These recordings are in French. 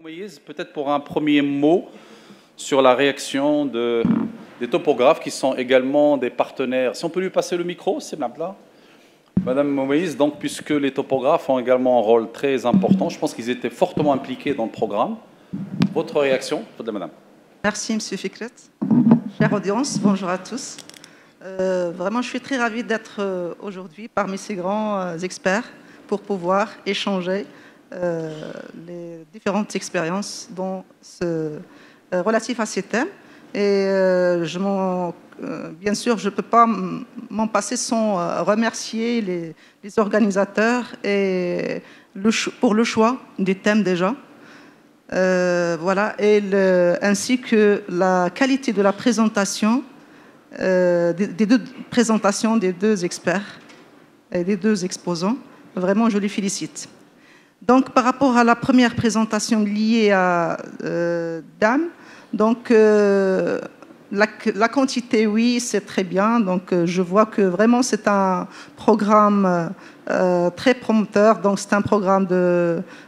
Moïse, peut-être pour un premier mot sur la réaction des topographes qui sont également des partenaires. Si on peut lui passer le micro, c'est là. Madame Moïse, donc, puisque les topographes ont également un rôle très important, je pense qu'ils étaient fortement impliqués dans le programme. Votre réaction, madame. Merci, Monsieur Fikret. Chère audience, bonjour à tous. Vraiment, je suis très ravie d'être aujourd'hui parmi ces grands experts pour pouvoir échanger les différentes expériences relatives à ces thèmes. Et bien sûr, je ne peux pas m'en passer sans remercier les organisateurs et pour le choix des thèmes déjà. Voilà, ainsi que la qualité de la présentation, des deux présentations des deux experts et des deux exposants. Vraiment, je les félicite. Donc, par rapport à la première présentation liée à DAM, donc la quantité, oui, c'est très bien. Donc, je vois que vraiment c'est un programme très promoteur. Donc, c'est un programme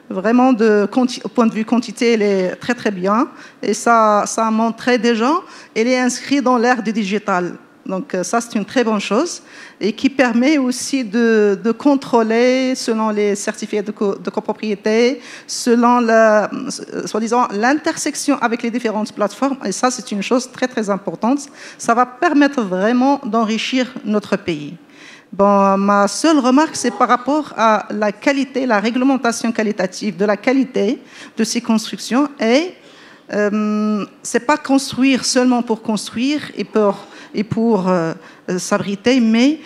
vraiment au point de vue quantité, il est très très bien. Et ça a montré déjà, il est inscrit dans l'ère du digital. Donc ça, c'est une très bonne chose et qui permet aussi de contrôler selon les certificats de copropriété, selon soi-disant l'intersection avec les différentes plateformes. Et ça, c'est une chose très, très importante. Ça va permettre vraiment d'enrichir notre pays. Bon, ma seule remarque, c'est par rapport à la qualité, la réglementation qualitative de la qualité de ces constructions. Et c'est pas construire seulement pour construire et pour s'abriter, mais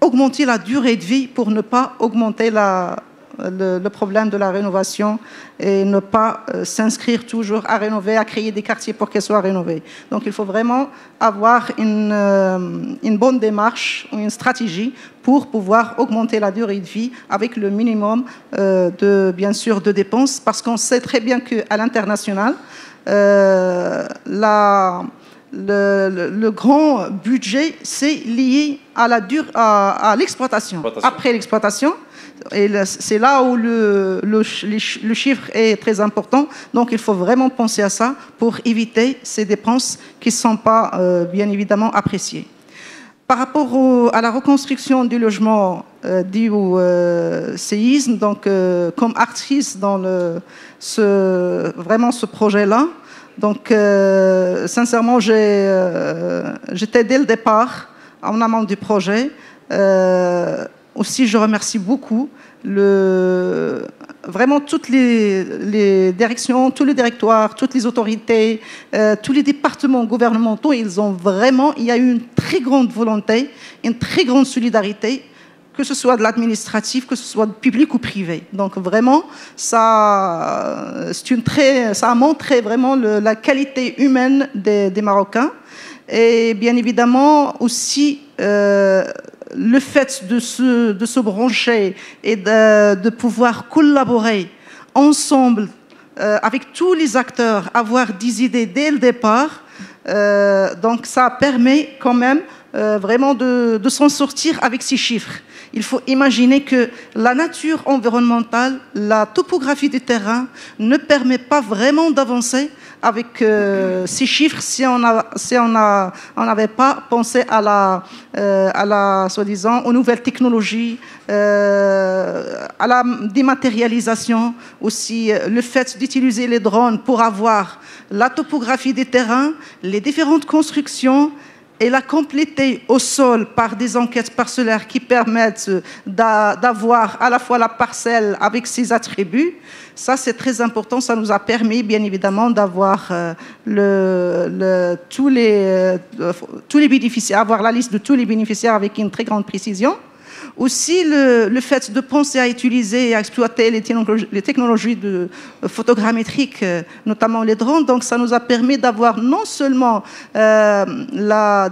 augmenter la durée de vie pour ne pas augmenter le problème de la rénovation et ne pas s'inscrire toujours à rénover, à créer des quartiers pour qu'elles soient rénovées. Donc il faut vraiment avoir une bonne démarche, une stratégie pour pouvoir augmenter la durée de vie avec le minimum bien sûr, de dépenses, parce qu'on sait très bien qu'à l'international, le grand budget, c'est lié à l'exploitation. Après l'exploitation, c'est là où le chiffre est très important. Donc, il faut vraiment penser à ça pour éviter ces dépenses qui ne sont pas, bien évidemment, appréciées. Par rapport à la reconstruction du logement dû au séisme, donc, comme actrice dans vraiment ce projet-là, donc, sincèrement, j'étais dès le départ en amont du projet. Aussi, je remercie beaucoup vraiment toutes les directions, tous les directoires, toutes les autorités, tous les départements gouvernementaux. Il y a eu une très grande volonté, une très grande solidarité, que ce soit de l'administratif, que ce soit de public ou privé. Donc vraiment, ça a montré vraiment la qualité humaine des Marocains. Et bien évidemment aussi le fait de se brancher et de pouvoir collaborer ensemble avec tous les acteurs, avoir des idées dès le départ. Donc ça permet quand même vraiment de s'en sortir avec ces chiffres. Il faut imaginer que la nature environnementale, la topographie du terrain ne permet pas vraiment d'avancer avec ces chiffres si on n'avait pas pensé soi-disant, aux nouvelles technologies, à la dématérialisation, aussi le fait d'utiliser les drones pour avoir la topographie des terrains, les différentes constructions, et la compléter au sol par des enquêtes parcellaires qui permettent d'avoir à la fois la parcelle avec ses attributs. Ça, c'est très important. Ça nous a permis, bien évidemment, d'avoir tous les bénéficiaires, avoir la liste de tous les bénéficiaires avec une très grande précision. Aussi, le fait de penser à utiliser et à exploiter les technologies de photogrammétriques, notamment les drones, donc ça nous a permis d'avoir non seulement la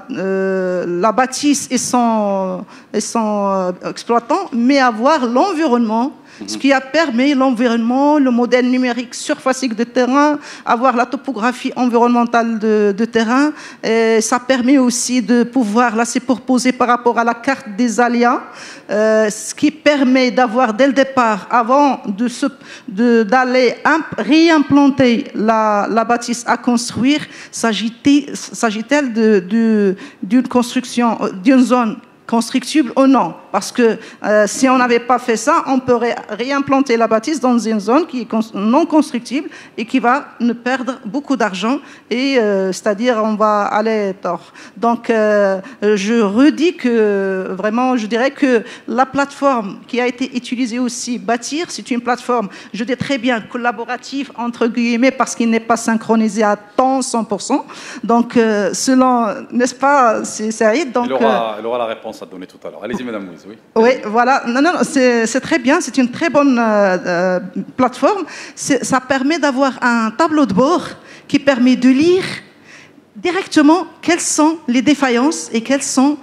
bâtisse et son exploitant, mais avoir l'environnement ce qui a permis l'environnement, le modèle numérique surfacique de terrain, avoir la topographie environnementale de terrain. Et ça permet aussi de pouvoir, là c'est pour poser par rapport à la carte des aléas, ce qui permet d'avoir dès le départ, avant d'aller réimplanter la bâtisse à construire, s'agit-elle d'une construction, d'une zone constructible ou non. Parce que si on n'avait pas fait ça, on peut réimplanter la bâtisse dans une zone qui est non constructible et qui va nous perdre beaucoup d'argent, et c'est-à-dire on va aller tort. Donc je redis que vraiment, je dirais que la plateforme qui a été utilisée aussi, Bâtir, c'est une plateforme, je dis très bien, collaborative, entre guillemets, parce qu'il n'est pas synchronisé à temps 100%. Donc selon, n'est-ce pas, c'est Saïd, donc, elle aura la réponse à donner tout à l'heure. Allez-y, Madame Moïse. Oui, oui, voilà. Non, c'est très bien. C'est une très bonne plateforme. Ça permet d'avoir un tableau de bord qui permet de lire directement quelles sont les défaillances et quels sont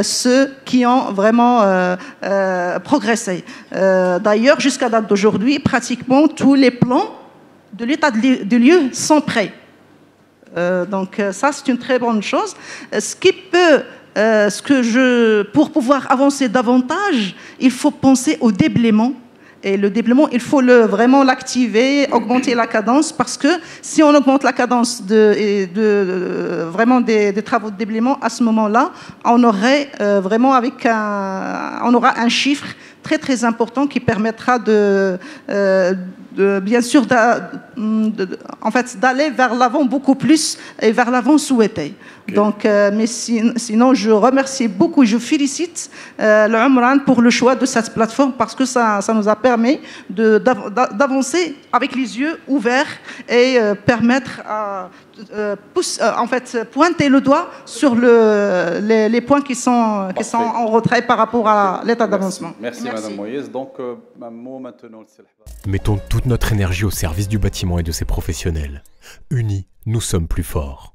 ceux qui ont vraiment progressé. D'ailleurs, jusqu'à date d'aujourd'hui, pratiquement tous les plans de l'état de lieu sont prêts. Donc ça, c'est une très bonne chose. Ce qui peut... pour pouvoir avancer davantage, il faut penser au déblaiement. Et le déblaiement, il faut vraiment l'activer, augmenter la cadence, parce que si on augmente la cadence vraiment des travaux de déblaiement, à ce moment-là, on aurait vraiment on aura un chiffre très très important qui permettra bien sûr en fait, d'aller vers l'avant beaucoup plus et vers l'avant souhaité. Okay. Donc, mais sinon, je remercie beaucoup, je félicite le Umran pour le choix de cette plateforme, parce que ça nous a permis d'avancer avec les yeux ouverts et permettre à en fait, pointer le doigt sur les points qui sont en retrait par rapport à l'état d'avancement. Merci Madame Moïse. Donc, un mot maintenant. Mettons toute notre énergie au service du bâtiment et de ses professionnels. Unis, nous sommes plus forts.